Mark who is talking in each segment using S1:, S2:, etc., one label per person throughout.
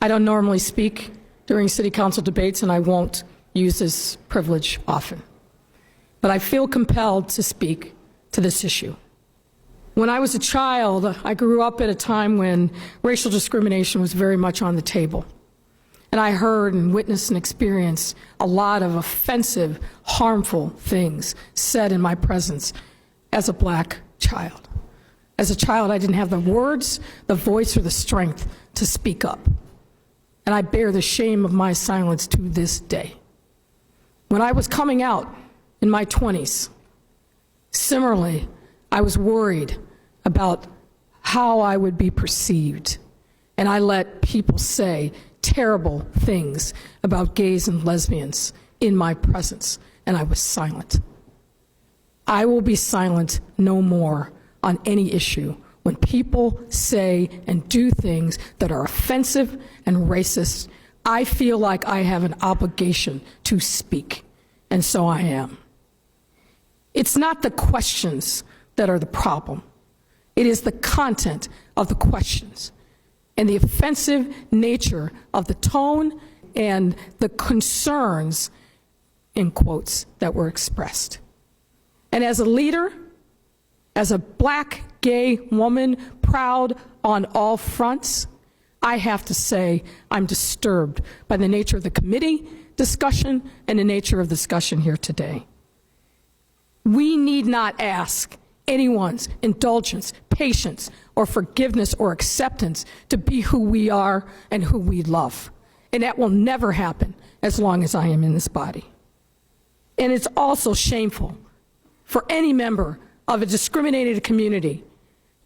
S1: I don't normally speak during city council debates, and I won't use this privilege often. But I feel compelled to speak to this issue. When I was a child, I grew up at a time when racial discrimination was very much on the table. And I heard and witnessed and experienced a lot of offensive, harmful things said in my presence as a black child. As a child, I didn't have the words, the voice, or the strength to speak up. And I bear the shame of my silence to this day. When I was coming out in my 20s, similarly, I was worried about how I would be perceived. And I let people say terrible things about gays and lesbians in my presence, and I was silent. I will be silent no more on any issue when people say and do things that are offensive and racist. I feel like I have an obligation to speak, and so I am. It's not the questions that are the problem. It is the content of the questions and the offensive nature of the tone and the concerns, in quotes, that were expressed. And as a leader, as a black gay woman, proud on all fronts, I have to say I'm disturbed by the nature of the committee discussion and the nature of the discussion here today. We need not ask anyone's indulgence, patience, or forgiveness or acceptance to be who we are and who we love. And that will never happen as long as I am in this body. And it's also shameful for any member of a discriminated community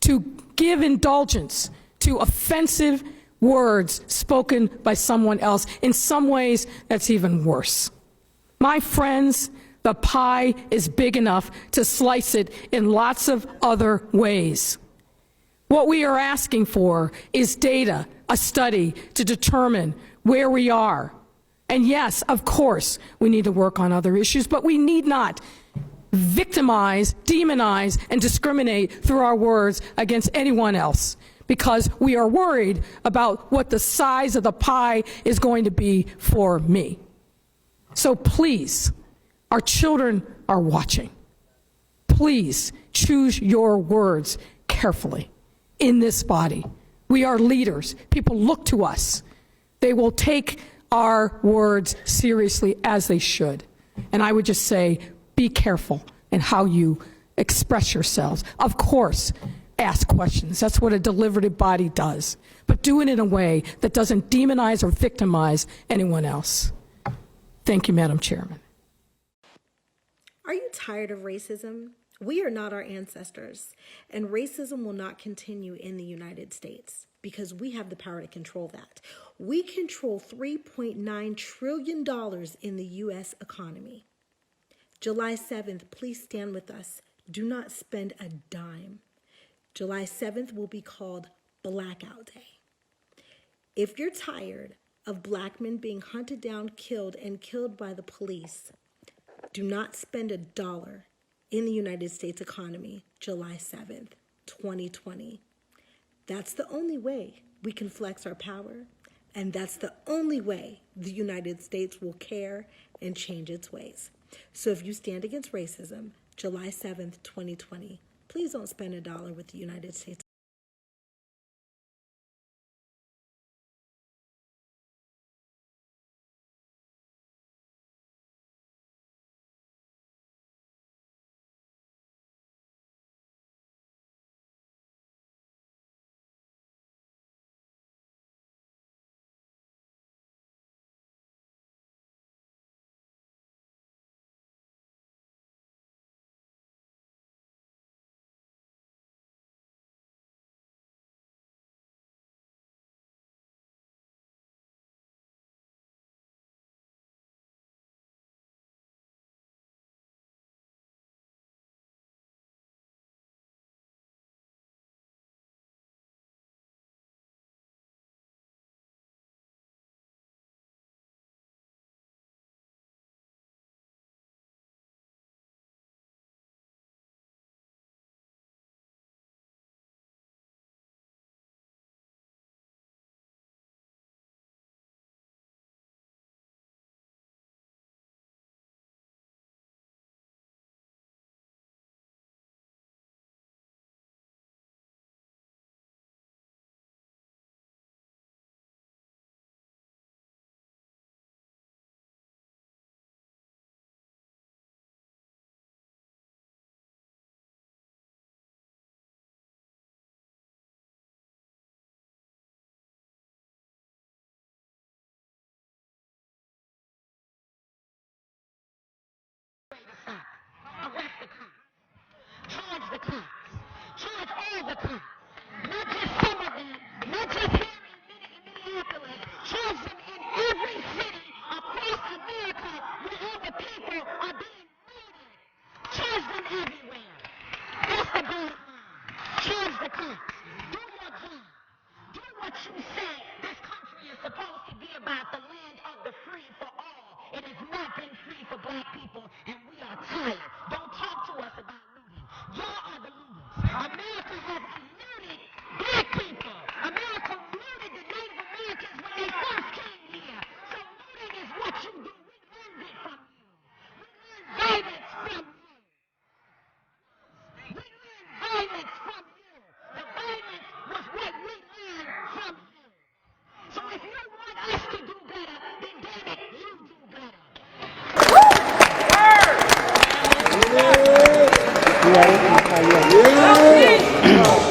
S1: to give indulgence to offensive words spoken by someone else. In some ways, that's even worse. My friends, the pie is big enough to slice it in lots of other ways. What we are asking for is data, a study to determine where we are. And yes, of course, we need to work on other issues, but we need not victimize, demonize, and discriminate through our words against anyone else, because we are worried about what the size of the pie is going to be for me. So please, our children are watching. Please choose your words carefully in this body. We are leaders. People look to us. They will take our words seriously, as they should. And I would just say, be careful in how you express yourselves. Of course, ask questions. That's what a deliberative body does. But do it in a way that doesn't demonize or victimize anyone else. Thank you, Madam Chairman.
S2: Are you tired of racism? We are not our ancestors, and racism will not continue in the United States because we have the power to control that. We control $3.9 trillion in the U.S. economy. July 7th, please stand with us. Do not spend a dime. July 7th will be called Blackout Day. If you're tired of black men being hunted down, killed, and killed by the police, do not spend a dollar in the United States economy, July 7th, 2020. That's the only way we can flex our power, and that's the only way the United States will care and change its ways. So if you stand against racism, July 7th, 2020, please don't spend a dollar with the United States.
S3: You ready? How you ready?